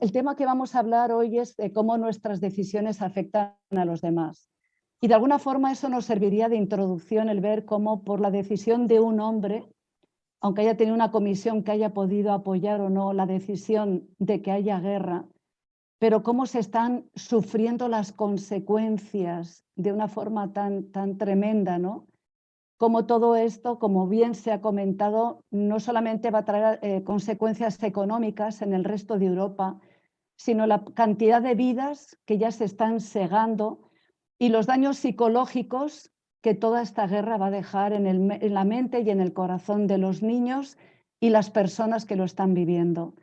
el tema que vamos a hablar hoy es de cómo nuestras decisiones afectan a los demás. Y de alguna forma eso nos serviría de introducción el ver cómo por la decisión de un hombre, aunque haya tenido una comisión que haya podido apoyar o no la decisión de que haya guerra, pero cómo se están sufriendo las consecuencias de una forma tan tremenda, ¿no? Como todo esto, como bien se ha comentado, no solamente va a traer consecuencias económicas en el resto de Europa, sino la cantidad de vidas que ya se están segando y los daños psicológicos que toda esta guerra va a dejar en la mente y en el corazón de los niños y las personas que lo están viviendo.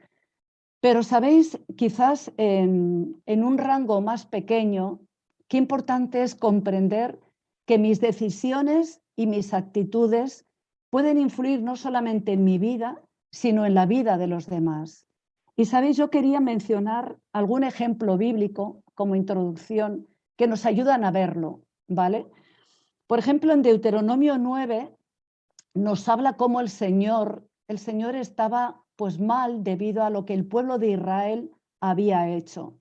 Pero sabéis, quizás en un rango más pequeño, qué importante es comprender que mis decisiones y mis actitudes pueden influir no solamente en mi vida, sino en la vida de los demás. Y sabéis, yo quería mencionar algún ejemplo bíblico como introducción que nos ayudan a verlo, ¿vale? Por ejemplo, en Deuteronomio 9 nos habla cómo el Señor estaba pues mal debido a lo que el pueblo de Israel había hecho.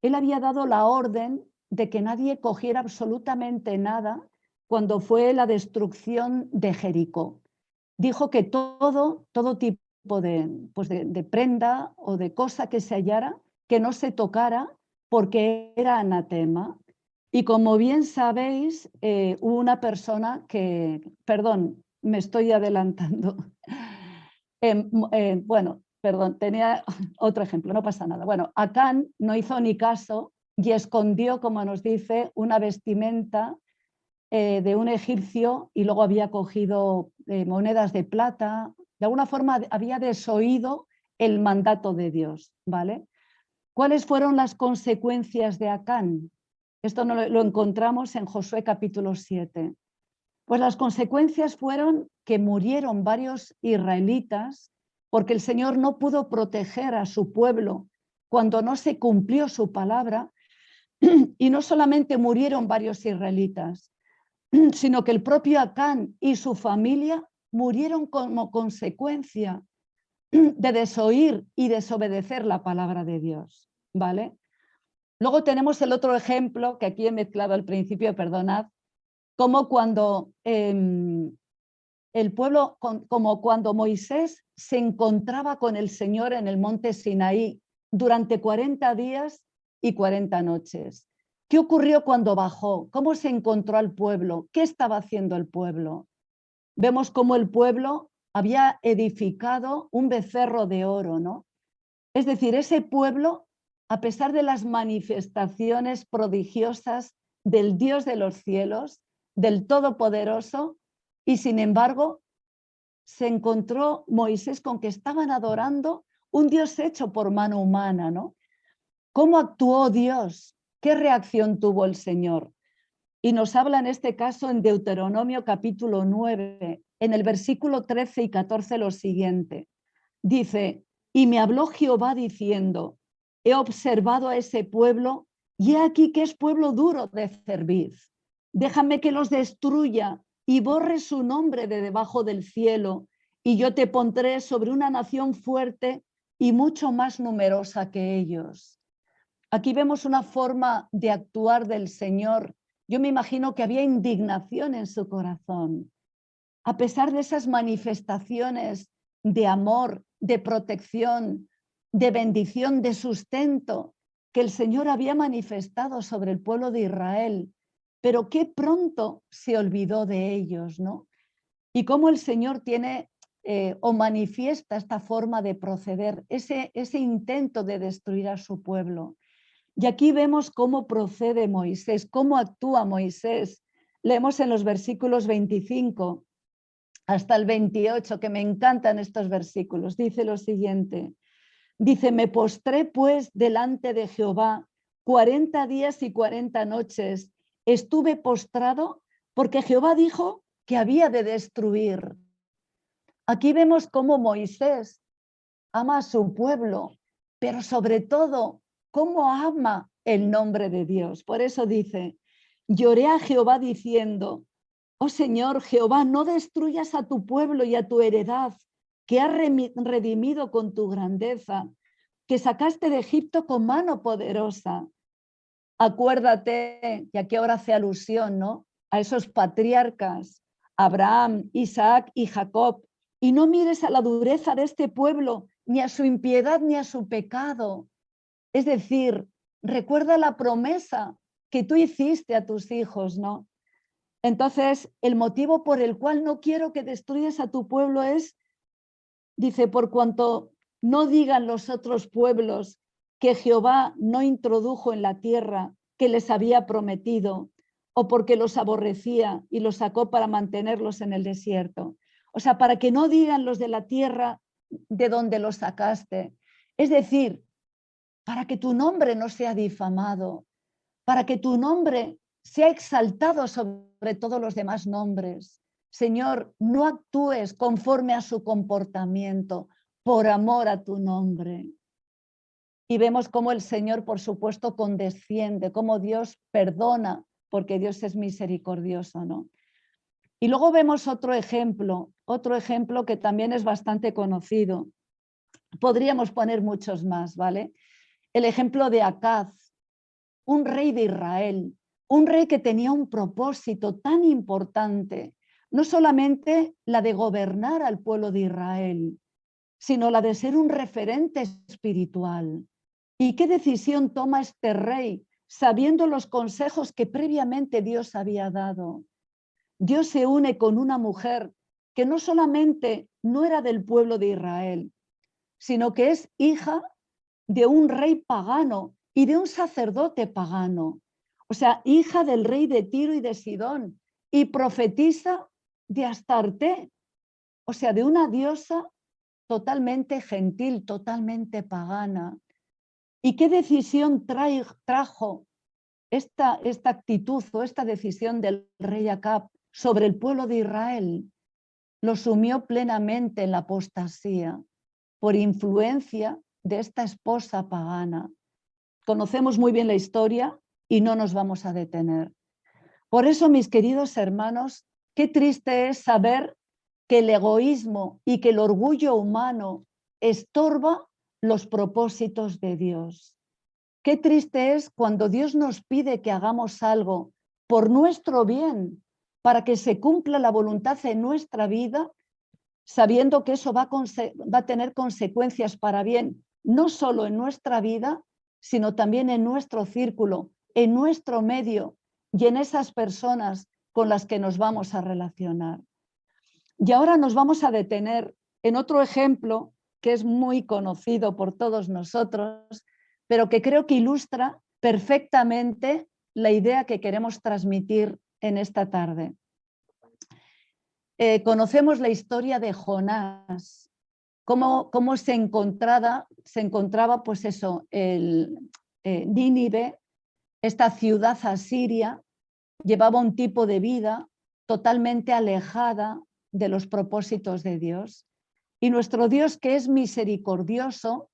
Él había dado la orden de que nadie cogiera absolutamente nada cuando fue la destrucción de Jericó. Dijo que todo tipo de prenda o de cosa que se hallara, que no se tocara porque era anatema. Y como bien sabéis, hubo una persona que, perdón, me estoy adelantando. Bueno, perdón, tenía otro ejemplo, no pasa nada. Bueno, Acán no hizo ni caso y escondió, como nos dice, una vestimenta de un egipcio y luego había cogido monedas de plata. De alguna forma había desoído el mandato de Dios, ¿vale? ¿Cuáles fueron las consecuencias de Acán? Esto lo encontramos en Josué capítulo 7. Pues las consecuencias fueron que murieron varios israelitas porque el Señor no pudo proteger a su pueblo cuando no se cumplió su palabra, y no solamente murieron varios israelitas, sino que el propio Acán y su familia murieron como consecuencia de desoír y desobedecer la palabra de Dios, ¿vale? Luego tenemos el otro ejemplo que aquí he mezclado al principio, perdonad, como cuando el pueblo, como cuando Moisés se encontraba con el Señor en el monte Sinaí durante 40 días y 40 noches. ¿Qué ocurrió cuando bajó? ¿Cómo se encontró al pueblo? ¿Qué estaba haciendo el pueblo? Vemos cómo el pueblo había edificado un becerro de oro, ¿no? Es decir, ese pueblo, a pesar de las manifestaciones prodigiosas del Dios de los cielos, del Todopoderoso, y sin embargo, se encontró Moisés con que estaban adorando un Dios hecho por mano humana, ¿no? ¿Cómo actuó Dios? ¿Qué reacción tuvo el Señor? Y nos habla en este caso en Deuteronomio capítulo 9, en el versículo 13 y 14 lo siguiente. Dice, y me habló Jehová diciendo, he observado a ese pueblo y he aquí que es pueblo duro de cerviz. Déjame que los destruya y borre su nombre de debajo del cielo, y yo te pondré sobre una nación fuerte y mucho más numerosa que ellos. Aquí vemos una forma de actuar del Señor. Yo me imagino que había indignación en su corazón. A pesar de esas manifestaciones de amor, de protección, de bendición, de sustento que el Señor había manifestado sobre el pueblo de Israel, pero qué pronto se olvidó de ellos, ¿no? Y cómo el Señor tiene o manifiesta esta forma de proceder, ese intento de destruir a su pueblo. Y aquí vemos cómo procede Moisés, cómo actúa Moisés. Leemos en los versículos 25 hasta el 28, que me encantan estos versículos. Dice lo siguiente, dice, me postré pues delante de Jehová 40 días y 40 noches. Estuve postrado porque Jehová dijo que había de destruir. Aquí vemos cómo Moisés ama a su pueblo, pero sobre todo cómo ama el nombre de Dios. Por eso dice, lloré a Jehová diciendo, oh Señor Jehová, no destruyas a tu pueblo y a tu heredad, que has redimido con tu grandeza, que sacaste de Egipto con mano poderosa. Acuérdate, y aquí ahora hace alusión, ¿no?, a esos patriarcas, Abraham, Isaac y Jacob, y no mires a la dureza de este pueblo, ni a su impiedad, ni a su pecado. Es decir, recuerda la promesa que tú hiciste a tus hijos, ¿no? Entonces, el motivo por el cual no quiero que destruyas a tu pueblo es, dice, por cuanto no digan los otros pueblos que Jehová no introdujo en la tierra que les había prometido, o porque los aborrecía y los sacó para mantenerlos en el desierto. O sea, para que no digan los de la tierra de donde los sacaste. Es decir, para que tu nombre no sea difamado, para que tu nombre sea exaltado sobre todos los demás nombres. Señor, no actúes conforme a su comportamiento, por amor a tu nombre. Y vemos cómo el Señor, por supuesto, condesciende, cómo Dios perdona, porque Dios es misericordioso, ¿no? Y luego vemos otro ejemplo que también es bastante conocido. Podríamos poner muchos más, ¿vale? El ejemplo de Acaz, un rey de Israel, un rey que tenía un propósito tan importante, no solamente la de gobernar al pueblo de Israel, sino la de ser un referente espiritual. ¿Y qué decisión toma este rey sabiendo los consejos que previamente Dios había dado? Dios se une con una mujer que no solamente no era del pueblo de Israel, sino que es hija de un rey pagano y de un sacerdote pagano. O sea, hija del rey de Tiro y de Sidón, y profetiza de Astarte, o sea, de una diosa totalmente gentil, totalmente pagana. ¿Y qué decisión trajo esta actitud o esta decisión del rey Acab sobre el pueblo de Israel? Lo sumió plenamente en la apostasía por influencia de esta esposa pagana. Conocemos muy bien la historia y no nos vamos a detener. Por eso, mis queridos hermanos, qué triste es saber que el egoísmo y que el orgullo humano estorba los propósitos de Dios. Qué triste es cuando Dios nos pide que hagamos algo por nuestro bien, para que se cumpla la voluntad en nuestra vida, sabiendo que eso va a tener consecuencias para bien, no solo en nuestra vida, sino también en nuestro círculo, en nuestro medio y en esas personas con las que nos vamos a relacionar. Y ahora nos vamos a detener en otro ejemplo que es muy conocido por todos nosotros, pero que creo que ilustra perfectamente la idea que queremos transmitir en esta tarde. Conocemos la historia de Jonás, cómo se encontraba pues eso, Nínive, esta ciudad asiria, llevaba un tipo de vida totalmente alejada de los propósitos de Dios. Y nuestro Dios, que es misericordioso,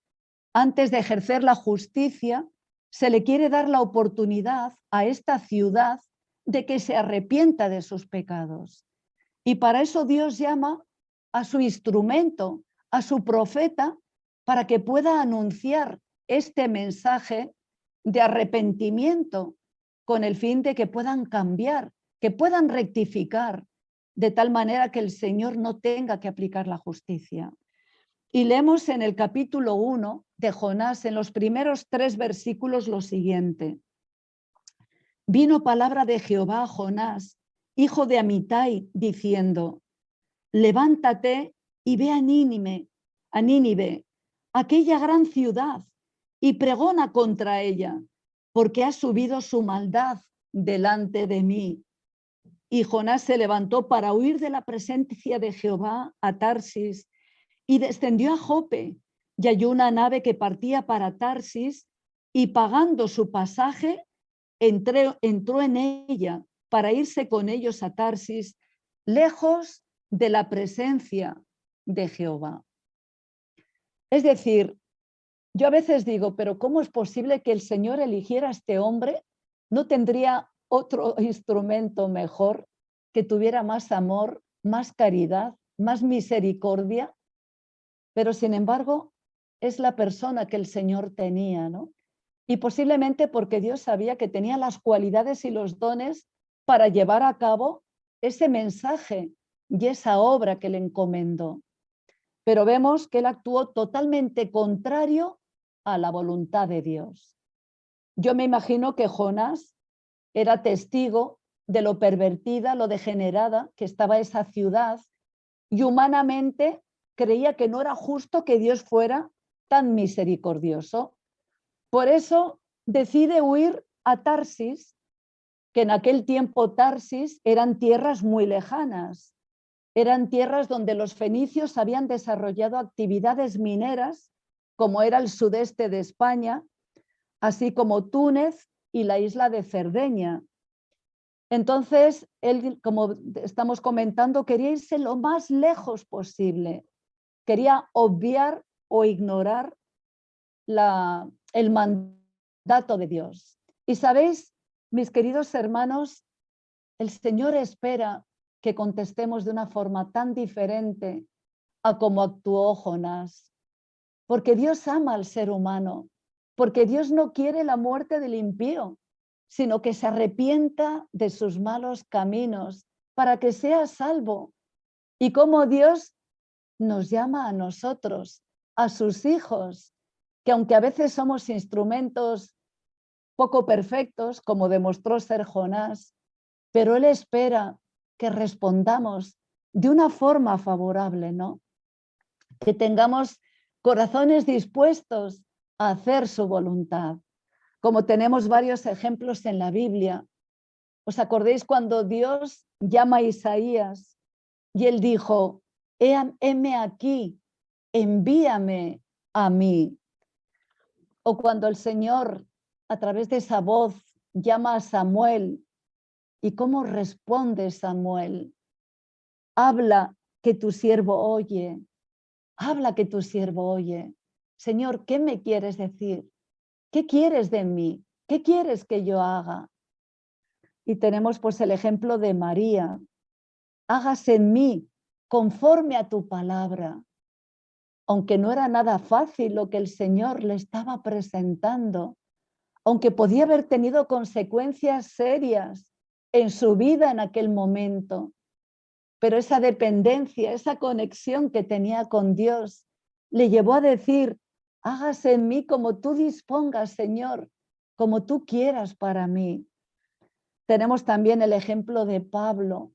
antes de ejercer la justicia, se le quiere dar la oportunidad a esta ciudad de que se arrepienta de sus pecados. Y para eso Dios llama a su instrumento, a su profeta, para que pueda anunciar este mensaje de arrepentimiento con el fin de que puedan cambiar, que puedan rectificar, de tal manera que el Señor no tenga que aplicar la justicia. Y leemos en el capítulo 1 de Jonás, en los primeros 3 versículos, lo siguiente. Vino palabra de Jehová a Jonás, hijo de Amitai, diciendo: levántate y ve a Nínive, aquella gran ciudad, y pregona contra ella, porque ha subido su maldad delante de mí. Y Jonás se levantó para huir de la presencia de Jehová a Tarsis, y descendió a Jope, y halló una nave que partía para Tarsis, y pagando su pasaje, entró en ella para irse con ellos a Tarsis, lejos de la presencia de Jehová. Es decir, yo a veces digo, pero ¿cómo es posible que el Señor eligiera a este hombre? ¿No tendría otro instrumento mejor que tuviera más amor, más caridad, más misericordia? Pero sin embargo, es la persona que el Señor tenía, ¿no? Y posiblemente porque Dios sabía que tenía las cualidades y los dones para llevar a cabo ese mensaje y esa obra que le encomendó. Pero vemos que él actuó totalmente contrario a la voluntad de Dios. Yo me imagino que Jonás era testigo de lo pervertida, lo degenerada que estaba esa ciudad, y humanamente creía que no era justo que Dios fuera tan misericordioso. Por eso decide huir a Tarsis, que en aquel tiempo Tarsis eran tierras muy lejanas. Eran tierras donde los fenicios habían desarrollado actividades mineras, como era el sudeste de España, así como Túnez y la isla de Cerdeña. Entonces, él, como estamos comentando, quería irse lo más lejos posible. Quería obviar o ignorar el mandato de Dios. Y sabéis, mis queridos hermanos, el Señor espera que contestemos de una forma tan diferente a como actuó Jonás. Porque Dios ama al ser humano, porque Dios no quiere la muerte del impío, sino que se arrepienta de sus malos caminos para que sea salvo. Y como Dios nos llama a nosotros, a sus hijos, que aunque a veces somos instrumentos poco perfectos, como demostró ser Jonás, pero Él espera que respondamos de una forma favorable, ¿no? Que tengamos corazones dispuestos a hacer su voluntad. Como tenemos varios ejemplos en la Biblia. ¿Os acordáis cuando Dios llama a Isaías y él dijo, heme aquí, envíame a mí? O cuando el Señor, a través de esa voz, llama a Samuel, ¿y cómo responde Samuel? Habla que tu siervo oye, habla que tu siervo oye. Señor, ¿qué me quieres decir? ¿Qué quieres de mí? ¿Qué quieres que yo haga? Y tenemos pues el ejemplo de María. Hágase en mí conforme a tu palabra. Aunque no era nada fácil lo que el Señor le estaba presentando, aunque podía haber tenido consecuencias serias en su vida en aquel momento, pero esa dependencia, esa conexión que tenía con Dios, le llevó a decir, hágase en mí como tú dispongas, Señor, como tú quieras para mí. Tenemos también el ejemplo de Pablo.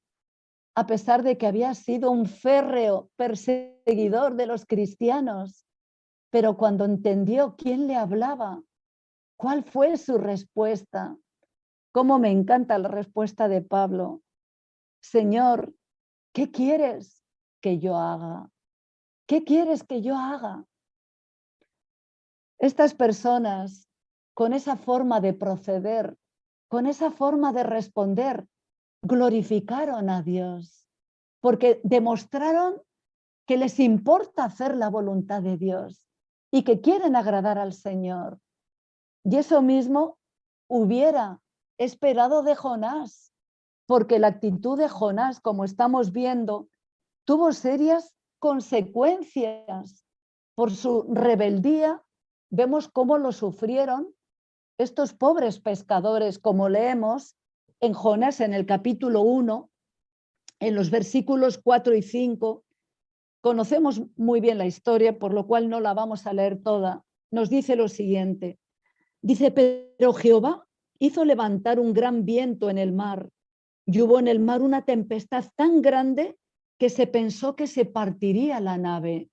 A pesar de que había sido un férreo perseguidor de los cristianos, pero cuando entendió quién le hablaba, ¿cuál fue su respuesta? Cómo me encanta la respuesta de Pablo. Señor, ¿qué quieres que yo haga? ¿Qué quieres que yo haga? Estas personas, con esa forma de proceder, con esa forma de responder, glorificaron a Dios, porque demostraron que les importa hacer la voluntad de Dios y que quieren agradar al Señor. Y eso mismo hubiera esperado de Jonás, porque la actitud de Jonás, como estamos viendo, tuvo serias consecuencias por su rebeldía. Vemos cómo lo sufrieron estos pobres pescadores, como leemos en Jonás en el capítulo 1, en los versículos 4 y 5. Conocemos muy bien la historia, por lo cual no la vamos a leer toda. Nos dice lo siguiente. Dice, pero Jehová hizo levantar un gran viento en el mar, y hubo en el mar una tempestad tan grande que se pensó que se partiría la nave.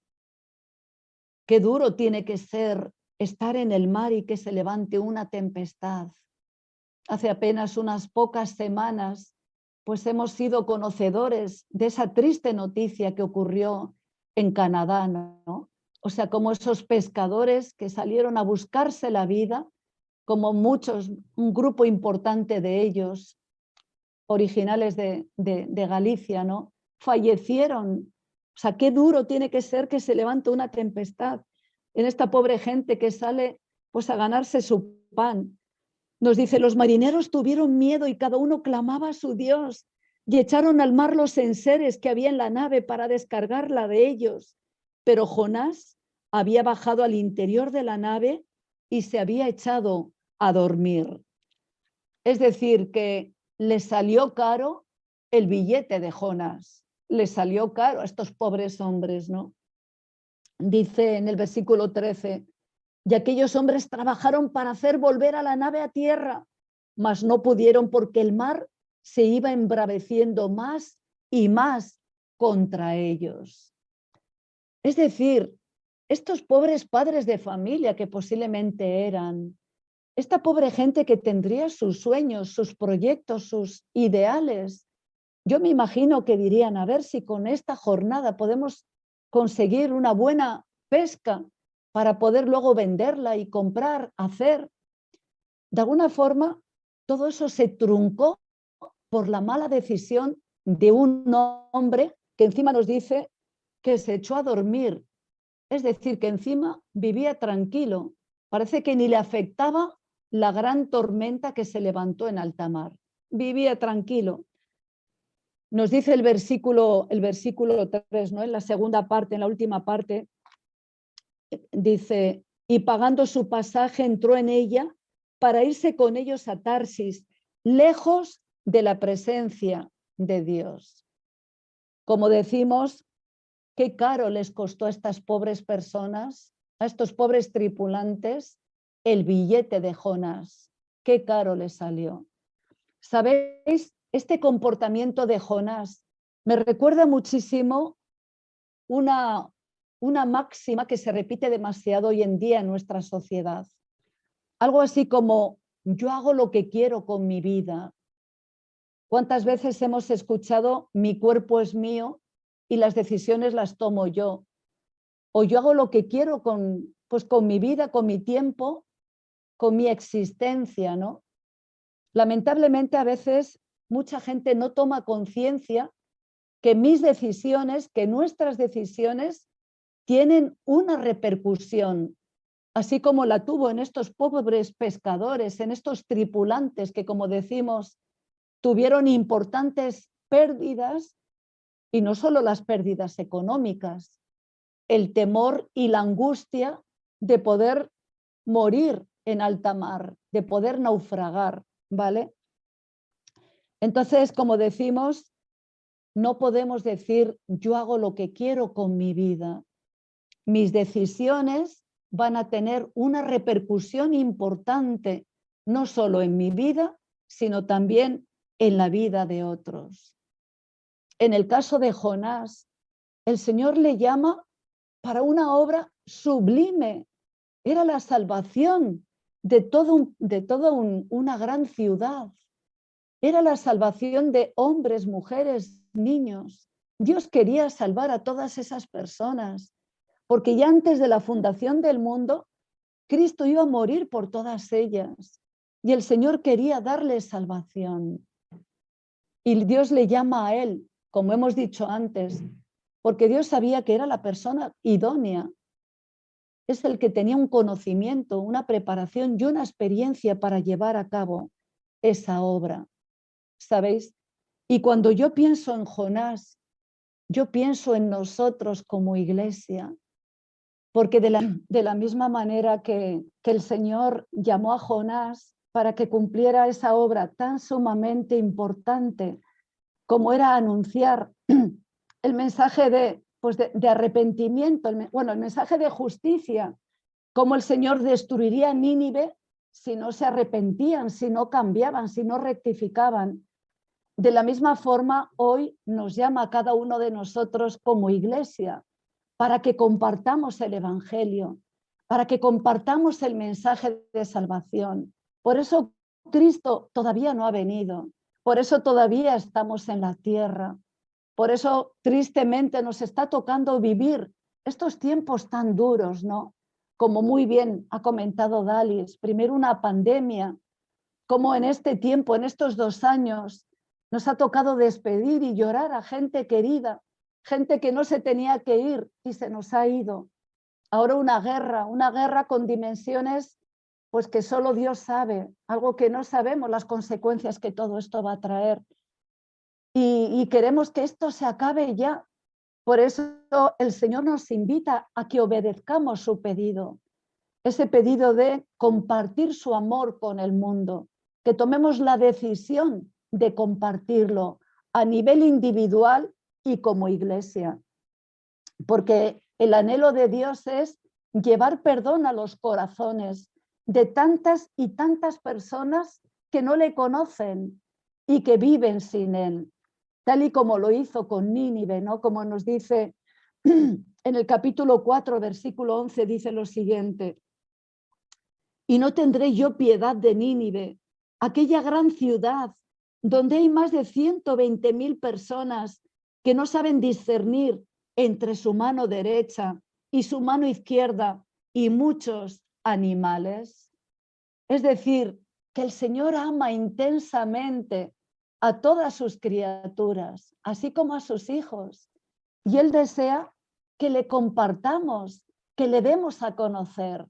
Qué duro tiene que ser estar en el mar y que se levante una tempestad. Hace apenas unas pocas semanas, pues hemos sido conocedores de esa triste noticia que ocurrió en Canadá, ¿no? O sea, como esos pescadores que salieron a buscarse la vida, como muchos, un grupo importante de ellos, originales de Galicia, ¿no? Fallecieron. O sea, qué duro tiene que ser que se levante una tempestad en esta pobre gente que sale pues a ganarse su pan. Nos dice, los marineros tuvieron miedo y cada uno clamaba a su Dios y echaron al mar los enseres que había en la nave para descargarla de ellos. Pero Jonás había bajado al interior de la nave y se había echado a dormir. Es decir, que le salió caro el billete de Jonás, le salió caro a estos pobres hombres, ¿no? Dice en el versículo 13, y aquellos hombres trabajaron para hacer volver a la nave a tierra, mas no pudieron porque el mar se iba embraveciendo más y más contra ellos. Es decir, estos pobres padres de familia que posiblemente eran, esta pobre gente que tendría sus sueños, sus proyectos, sus ideales, yo me imagino que dirían, a ver si con esta jornada podemos conseguir una buena pesca para poder luego venderla y comprar, hacer. De alguna forma, todo eso se truncó por la mala decisión de un hombre que encima nos dice que se echó a dormir. Es decir, que encima vivía tranquilo. Parece que ni le afectaba la gran tormenta que se levantó en alta mar. Vivía tranquilo. Nos dice el versículo 3, ¿no? En la segunda parte, en la última parte, dice, y pagando su pasaje entró en ella para irse con ellos a Tarsis, lejos de la presencia de Dios. Como decimos, qué caro les costó a estas pobres personas, a estos pobres tripulantes, el billete de Jonás. Qué caro les salió. ¿Sabéis? Este comportamiento de Jonás me recuerda muchísimo una máxima que se repite demasiado hoy en día en nuestra sociedad. Algo así como, yo hago lo que quiero con mi vida. ¿Cuántas veces hemos escuchado, mi cuerpo es mío y las decisiones las tomo yo? O yo hago lo que quiero con mi vida, con mi tiempo, con mi existencia, ¿no? Lamentablemente a veces mucha gente no toma conciencia que mis decisiones, que nuestras decisiones tienen una repercusión, así como la tuvo en estos pobres pescadores, en estos tripulantes que, como decimos, tuvieron importantes pérdidas, y no solo las pérdidas económicas, el temor y la angustia de poder morir en alta mar, de poder naufragar, ¿vale? Entonces, como decimos, no podemos decir yo hago lo que quiero con mi vida. Mis decisiones van a tener una repercusión importante, no solo en mi vida, sino también en la vida de otros. En el caso de Jonás, el Señor le llama para una obra sublime. Era la salvación de toda una gran ciudad. Era la salvación de hombres, mujeres, niños. Dios quería salvar a todas esas personas, porque ya antes de la fundación del mundo, Cristo iba a morir por todas ellas y el Señor quería darles salvación. Y Dios le llama a él, como hemos dicho antes, porque Dios sabía que era la persona idónea. Es el que tenía un conocimiento, una preparación y una experiencia para llevar a cabo esa obra. ¿Sabéis? Y cuando yo pienso en Jonás, yo pienso en nosotros como iglesia, porque de la misma manera que el Señor llamó a Jonás para que cumpliera esa obra tan sumamente importante como era anunciar el mensaje de arrepentimiento, el mensaje de justicia, cómo el Señor destruiría Nínive si no se arrepentían, si no cambiaban, si no rectificaban. De la misma forma, hoy nos llama a cada uno de nosotros como iglesia para que compartamos el Evangelio, para que compartamos el mensaje de salvación. Por eso Cristo todavía no ha venido, por eso todavía estamos en la tierra, por eso tristemente nos está tocando vivir estos tiempos tan duros, ¿no? Como muy bien ha comentado Dalis, primero una pandemia, como en este tiempo, en estos 2 años, nos ha tocado despedir y llorar a gente querida, gente que no se tenía que ir y se nos ha ido. Ahora una guerra con dimensiones pues que solo Dios sabe, algo que no sabemos las consecuencias que todo esto va a traer. Y queremos que esto se acabe ya, Por eso el Señor nos invita a que obedezcamos su pedido, ese pedido de compartir su amor con el mundo, que tomemos la decisión de compartirlo a nivel individual y como iglesia. Porque el anhelo de Dios es llevar perdón a los corazones de tantas y tantas personas que no le conocen y que viven sin él, tal y como lo hizo con Nínive, ¿no? Como nos dice en el capítulo 4, versículo 11, dice lo siguiente: y no tendré yo piedad de Nínive, aquella gran ciudad donde hay más de 120.000 personas que no saben discernir entre su mano derecha y su mano izquierda y muchos animales. Es decir, que el Señor ama intensamente a todas sus criaturas, así como a sus hijos. Y Él desea que le compartamos, que le demos a conocer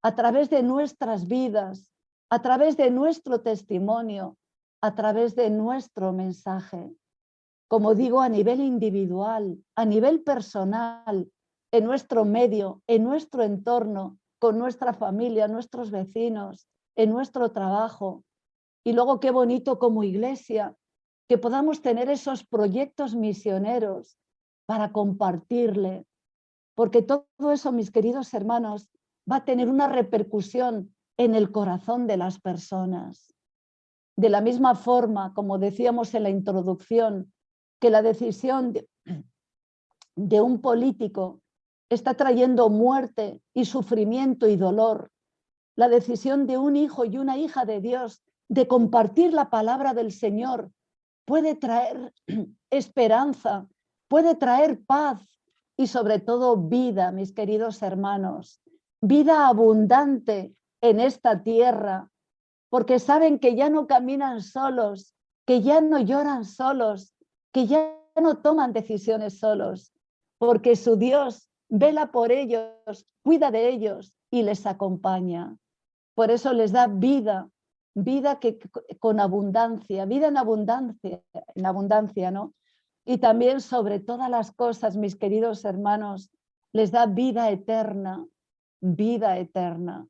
a través de nuestras vidas, a través de nuestro testimonio, a través de nuestro mensaje. Como digo, a nivel individual, a nivel personal, en nuestro medio, en nuestro entorno, con nuestra familia, nuestros vecinos, en nuestro trabajo. Y luego qué bonito como iglesia que podamos tener esos proyectos misioneros para compartirle, porque todo eso, mis queridos hermanos, va a tener una repercusión en el corazón de las personas. De la misma forma, como decíamos en la introducción, que la decisión de un político está trayendo muerte y sufrimiento y dolor, la decisión de un hijo y una hija de Dios de compartir la palabra del Señor puede traer esperanza, puede traer paz y sobre todo vida, mis queridos hermanos, vida abundante en esta tierra, porque saben que ya no caminan solos, que ya no lloran solos, que ya no toman decisiones solos, porque su Dios vela por ellos, cuida de ellos y les acompaña. Por eso les da vida, vida que, con abundancia, vida en abundancia, ¿no? Y también sobre todas las cosas, mis queridos hermanos, les da vida eterna, vida eterna.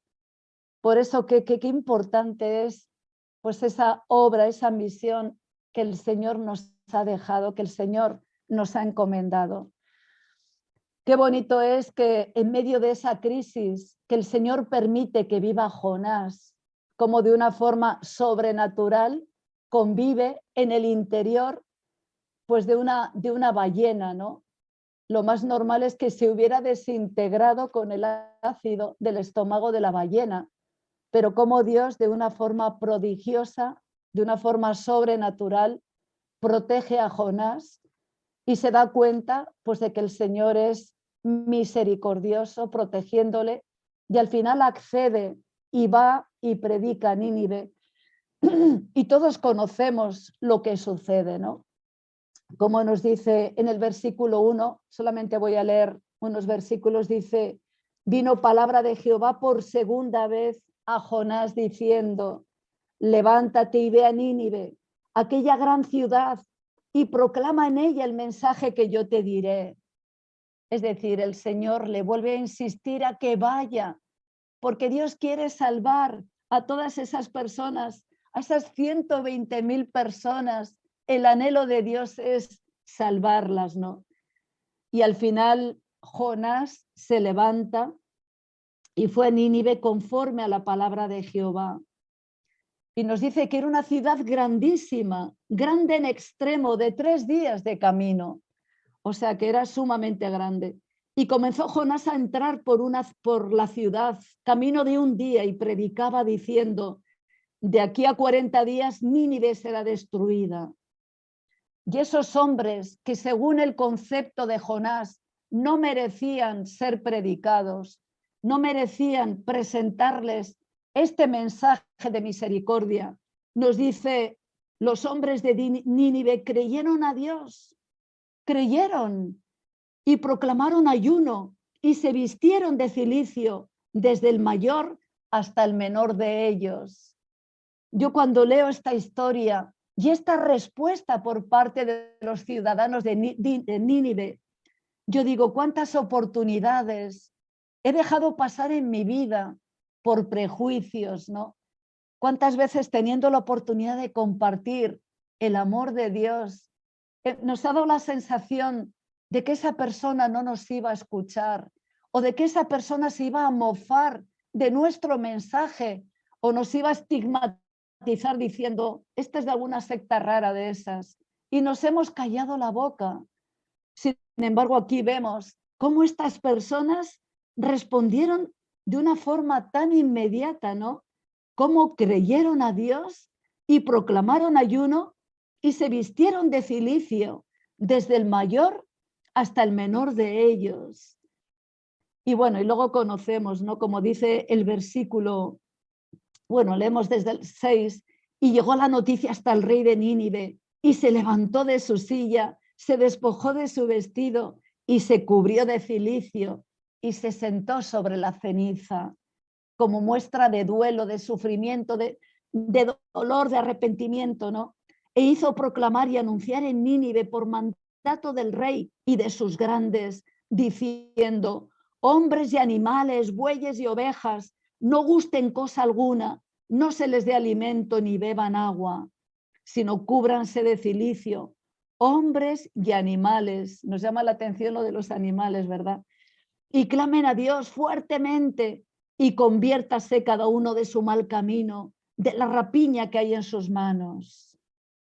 Por eso qué importante es pues esa obra, esa misión que el Señor nos ha dejado, que el Señor nos ha encomendado. Qué bonito es que en medio de esa crisis que el Señor permite que viva Jonás, como de una forma sobrenatural, convive en el interior pues de una ballena, ¿no? Lo más normal es que se hubiera desintegrado con el ácido del estómago de la ballena, pero como Dios de una forma prodigiosa, de una forma sobrenatural, protege a Jonás y se da cuenta pues de que el Señor es misericordioso protegiéndole y al final accede y va y predica a Nínive. Y todos conocemos lo que sucede, ¿no? Como nos dice en el versículo 1, solamente voy a leer unos versículos, dice: vino palabra de Jehová por segunda vez a Jonás diciendo: levántate y ve a Nínive, aquella gran ciudad, y proclama en ella el mensaje que yo te diré. Es decir, el Señor le vuelve a insistir a que vaya, porque Dios quiere salvar a todas esas personas, a esas 120.000 personas. El anhelo de Dios es salvarlas, ¿no? Y al final Jonás se levanta y fue a Nínive conforme a la palabra de Jehová. Y nos dice que era una ciudad grandísima, grande en extremo, de 3 días de camino. O sea que era sumamente grande. Y comenzó Jonás a entrar por la ciudad, camino de 1 día, y predicaba diciendo: de aquí a 40 días Nínive será destruida. Y esos hombres que según el concepto de Jonás no merecían ser predicados, no merecían presentarles este mensaje de misericordia, nos dice: los hombres de Nínive creyeron a Dios, creyeron y proclamaron ayuno y se vistieron de cilicio desde el mayor hasta el menor de ellos. Yo cuando leo esta historia y esta respuesta por parte de los ciudadanos de Nínive, yo digo, ¿cuántas oportunidades he dejado pasar en mi vida por prejuicios, ¿no? ¿Cuántas veces teniendo la oportunidad de compartir el amor de Dios, nos ha dado la sensación de que esa persona no nos iba a escuchar o de que esa persona se iba a mofar de nuestro mensaje o nos iba a estigmatizar diciendo, esta es de alguna secta rara de esas, y nos hemos callado la boca? Sin embargo, aquí vemos cómo estas personas respondieron de una forma tan inmediata, ¿no? Cómo creyeron a Dios y proclamaron ayuno y se vistieron de cilicio, desde el mayor hasta el menor de ellos. Y bueno, y luego conocemos, ¿no? Como dice el versículo, bueno, leemos desde el 6, y llegó la noticia hasta el rey de Nínive, y se levantó de su silla, se despojó de su vestido y se cubrió de cilicio y se sentó sobre la ceniza, como muestra de duelo, de sufrimiento, de dolor, de arrepentimiento, ¿no? E hizo proclamar y anunciar en Nínive por mandato del rey y de sus grandes, diciendo, hombres y animales, bueyes y ovejas, no gusten cosa alguna, no se les dé alimento ni beban agua, sino cúbranse de cilicio, hombres y animales. Nos llama la atención lo de los animales, ¿verdad? Y clamen a Dios fuertemente y conviértase cada uno de su mal camino, de la rapiña que hay en sus manos.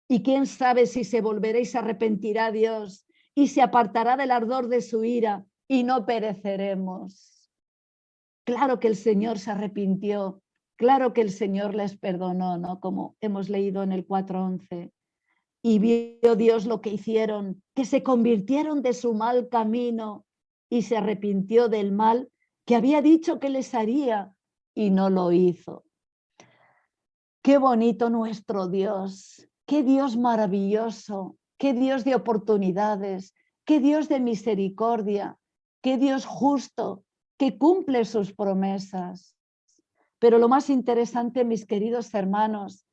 Y quién sabe si se volverá y se arrepentirá Dios y se apartará del ardor de su ira y no pereceremos. Claro que el Señor se arrepintió, claro que el Señor les perdonó, ¿no? Como hemos leído en el 4:11. Y vio Dios lo que hicieron, que se convirtieron de su mal camino y se arrepintió del mal que había dicho que les haría y no lo hizo. Qué bonito nuestro Dios, qué Dios maravilloso, qué Dios de oportunidades, qué Dios de misericordia, qué Dios justo, que cumple sus promesas. Pero lo más interesante, mis queridos hermanos,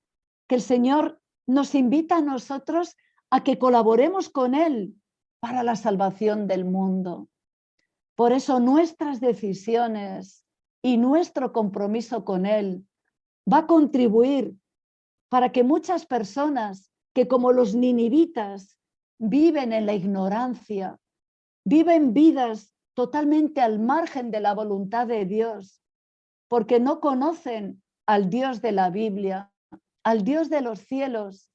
que el Señor nos invita a nosotros a que colaboremos con Él para la salvación del mundo. Por eso nuestras decisiones y nuestro compromiso con Él va a contribuir para que muchas personas que, como los ninivitas, viven en la ignorancia, viven vidas totalmente al margen de la voluntad de Dios, porque no conocen al Dios de la Biblia, al Dios de los cielos,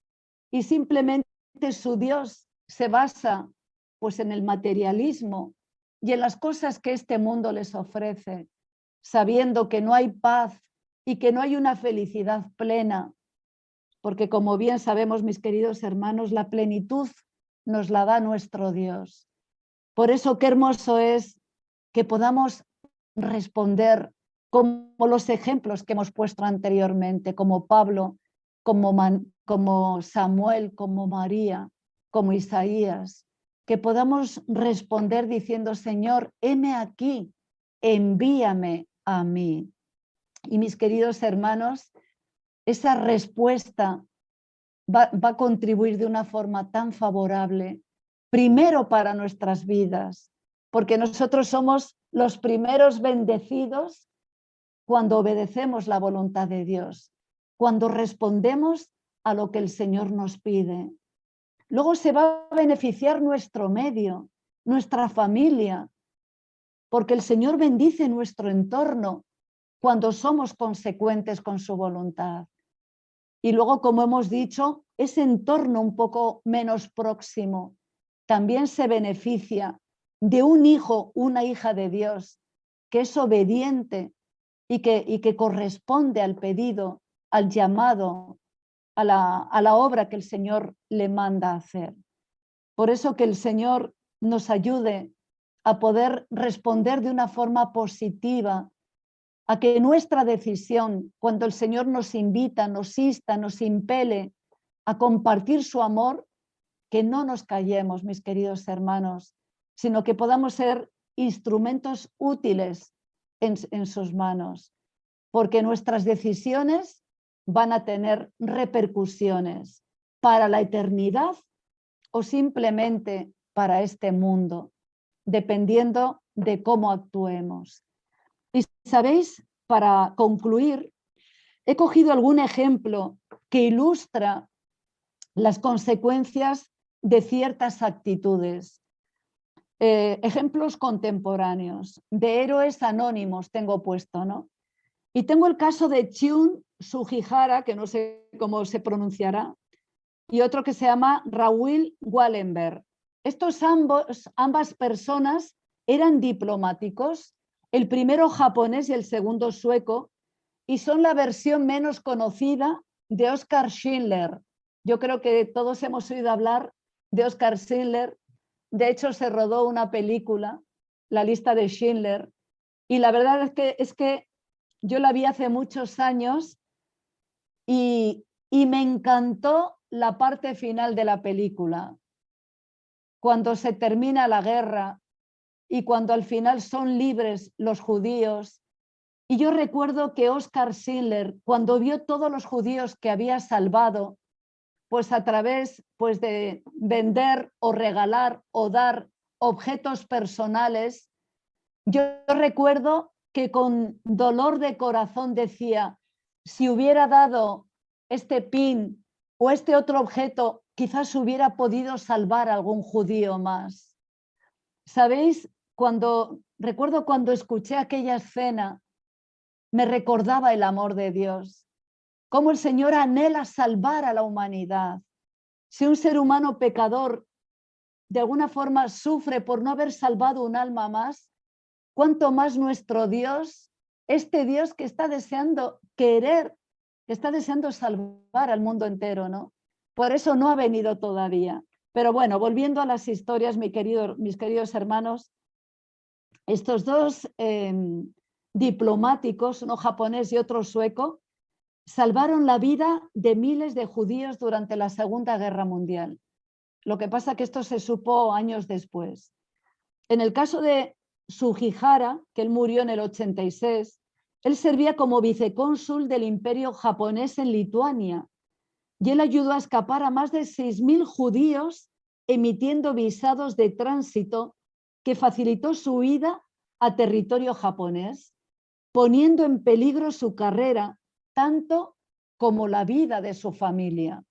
y simplemente su Dios se basa pues en el materialismo y en las cosas que este mundo les ofrece, sabiendo que no hay paz y que no hay una felicidad plena, porque como bien sabemos, mis queridos hermanos, la plenitud nos la da nuestro Dios. Por eso qué hermoso es que podamos responder como los ejemplos que hemos puesto anteriormente, como Pablo, como Samuel, como María, como Isaías, que podamos responder diciendo, Señor, heme aquí, envíame a mí. Y mis queridos hermanos, esa respuesta va a contribuir de una forma tan favorable, primero para nuestras vidas, porque nosotros somos los primeros bendecidos cuando obedecemos la voluntad de Dios, cuando respondemos a lo que el Señor nos pide. Luego se va a beneficiar nuestro medio, nuestra familia, porque el Señor bendice nuestro entorno cuando somos consecuentes con su voluntad. Y luego, como hemos dicho, ese entorno un poco menos próximo también se beneficia de un hijo, una hija de Dios, que es obediente y que corresponde al pedido, al llamado, a la obra que el Señor le manda hacer. Por eso que el Señor nos ayude a poder responder de una forma positiva, a que nuestra decisión, cuando el Señor nos invita, nos insta, nos impele a compartir su amor, que no nos callemos, mis queridos hermanos, sino que podamos ser instrumentos útiles en sus manos, porque nuestras decisiones van a tener repercusiones para la eternidad o simplemente para este mundo. dependiendo de cómo actuemos. Y sabéis, para concluir, he cogido algún ejemplo que ilustra las consecuencias de ciertas actitudes. Ejemplos contemporáneos, de héroes anónimos tengo puesto, ¿no? Y tengo el caso de Chun Sugihara, que no sé cómo se pronunciará, y otro que se llama Raoul Wallenberg. Ambas personas eran diplomáticos, el primero japonés y el segundo sueco, y son la versión menos conocida de Oskar Schindler. Yo creo que todos hemos oído hablar de Oskar Schindler. De hecho, se rodó una película, La lista de Schindler, y la verdad es que yo la vi hace muchos años y me encantó la parte final de la película, cuando se termina la guerra y cuando al final son libres los judíos. Y yo recuerdo que Oskar Schindler, cuando vio todos los judíos que había salvado, pues a través de vender o regalar o dar objetos personales, yo recuerdo que con dolor de corazón decía, si hubiera dado este pin o este otro objeto, quizás hubiera podido salvar a algún judío más. ¿Sabéis? Recuerdo cuando escuché aquella escena, me recordaba el amor de Dios, cómo el Señor anhela salvar a la humanidad. Si un ser humano pecador de alguna forma sufre por no haber salvado un alma más, cuánto más nuestro Dios, este Dios que está deseando que está deseando salvar al mundo entero, ¿no? Por eso no ha venido todavía. Pero bueno, volviendo a las historias, mis queridos hermanos, estos dos diplomáticos, uno japonés y otro sueco, salvaron la vida de miles de judíos durante la Segunda Guerra Mundial. Lo que pasa es que esto se supo años después. En el caso de Sugihara, que él murió en el 86, él servía como vicecónsul del Imperio japonés en Lituania y él ayudó a escapar a más de 6.000 judíos emitiendo visados de tránsito que facilitó su huida a territorio japonés, poniendo en peligro su carrera tanto como la vida de su familia.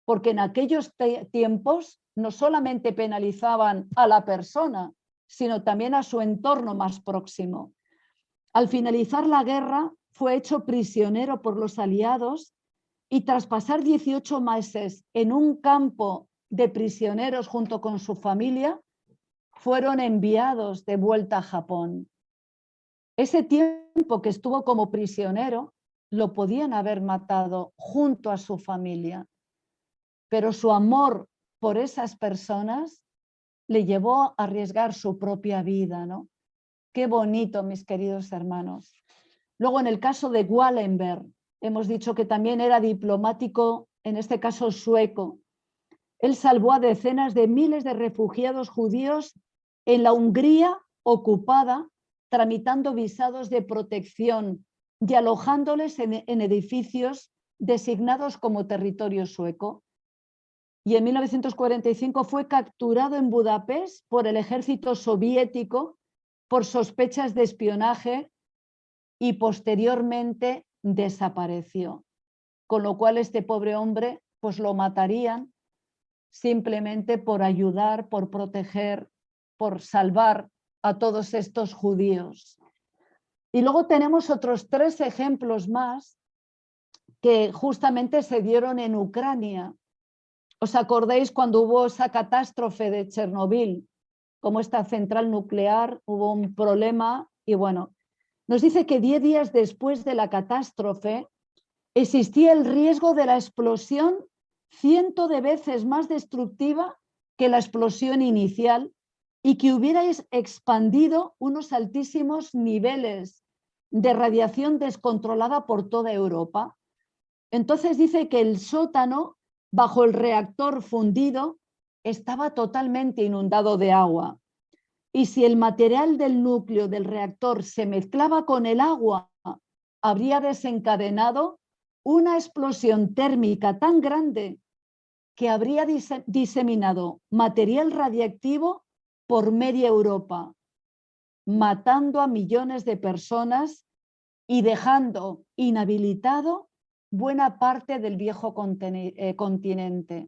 Porque en aquellos tiempos no solamente penalizaban a la persona, sino también a su entorno más próximo. Al finalizar la guerra, fue hecho prisionero por los aliados y tras pasar 18 meses en un campo de prisioneros junto con su familia, fueron enviados de vuelta a Japón. Ese tiempo que estuvo como prisionero lo podían haber matado junto a su familia, pero su amor por esas personas le llevó a arriesgar su propia vida, ¿no? Qué bonito, mis queridos hermanos. Luego, en el caso de Wallenberg, hemos dicho que también era diplomático, en este caso sueco. Él salvó a decenas de miles de refugiados judíos en la Hungría ocupada, tramitando visados de protección y alojándoles en edificios designados como territorio sueco. Y en 1945 fue capturado en Budapest por el ejército soviético por sospechas de espionaje y posteriormente desapareció. Con lo cual este pobre hombre pues lo matarían simplemente por ayudar, por proteger, por salvar a todos estos judíos. Y luego tenemos otros 3 ejemplos más que justamente se dieron en Ucrania. ¿Os acordáis cuando hubo esa catástrofe de Chernobyl? Como esta central nuclear, hubo un problema y bueno, nos dice que 10 días después de la catástrofe existía el riesgo de la explosión 100 de veces más destructiva que la explosión inicial y que hubiera expandido unos altísimos niveles de radiación descontrolada por toda Europa. Entonces dice que el sótano bajo el reactor fundido estaba totalmente inundado de agua. Y si el material del núcleo del reactor se mezclaba con el agua, habría desencadenado una explosión térmica tan grande que habría diseminado material radiactivo por media Europa, matando a millones de personas y dejando inhabilitado buena parte del viejo continente.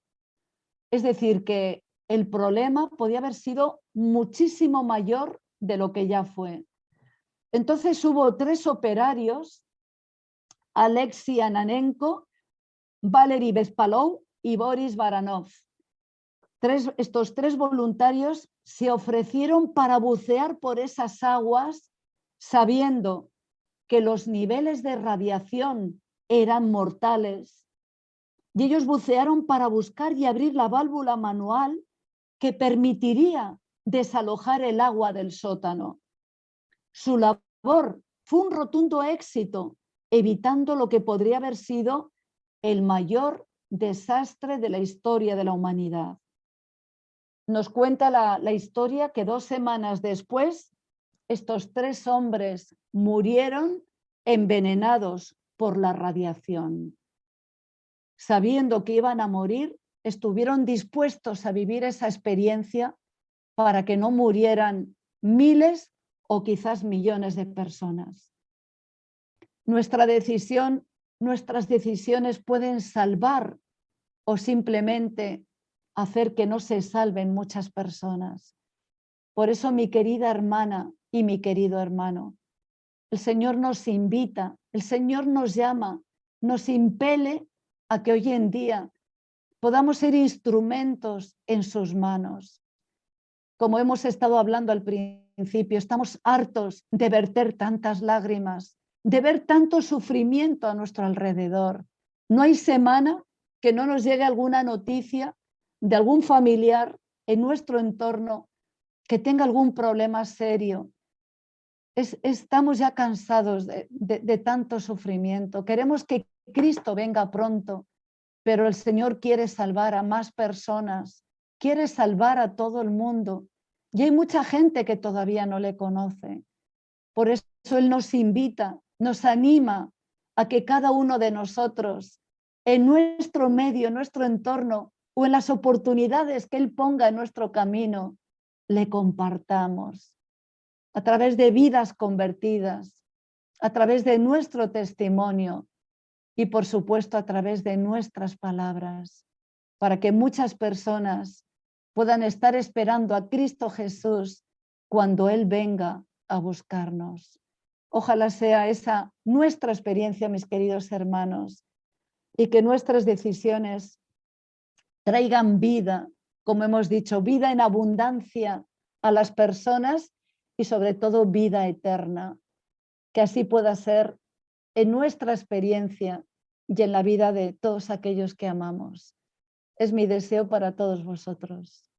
Es decir, que el problema podía haber sido muchísimo mayor de lo que ya fue. Entonces hubo 3 operarios, Alexei Ananenko, Valery Bespalov y Boris Baranov. Estos 3 voluntarios se ofrecieron para bucear por esas aguas sabiendo que los niveles de radiación eran mortales. Y ellos bucearon para buscar y abrir la válvula manual que permitiría desalojar el agua del sótano. Su labor fue un rotundo éxito, evitando lo que podría haber sido el mayor desastre de la historia de la humanidad. Nos cuenta la historia que 2 semanas después, estos 3 hombres murieron envenenados por la radiación. Sabiendo que iban a morir, estuvieron dispuestos a vivir esa experiencia para que no murieran miles o quizás millones de personas. Nuestras decisiones pueden salvar o simplemente hacer que no se salven muchas personas. Por eso, mi querida hermana y mi querido hermano, el Señor nos invita, el Señor nos llama, nos impele a que hoy en día podamos ser instrumentos en sus manos. Como hemos estado hablando al principio, estamos hartos de verter tantas lágrimas, de ver tanto sufrimiento a nuestro alrededor. No hay semana que no nos llegue alguna noticia de algún familiar en nuestro entorno que tenga algún problema serio. Estamos ya cansados de tanto sufrimiento. Queremos que Cristo venga pronto, pero el Señor quiere salvar a más personas, quiere salvar a todo el mundo. Y hay mucha gente que todavía no le conoce. Por eso Él nos invita, nos anima a que cada uno de nosotros, en nuestro medio, en nuestro entorno, o en las oportunidades que Él ponga en nuestro camino, le compartamos a través de vidas convertidas, a través de nuestro testimonio y, por supuesto, a través de nuestras palabras, para que muchas personas puedan estar esperando a Cristo Jesús cuando Él venga a buscarnos. Ojalá sea esa nuestra experiencia, mis queridos hermanos, y que nuestras decisiones traigan vida, como hemos dicho, vida en abundancia a las personas y sobre todo vida eterna, que así pueda ser en nuestra experiencia y en la vida de todos aquellos que amamos. Es mi deseo para todos vosotros.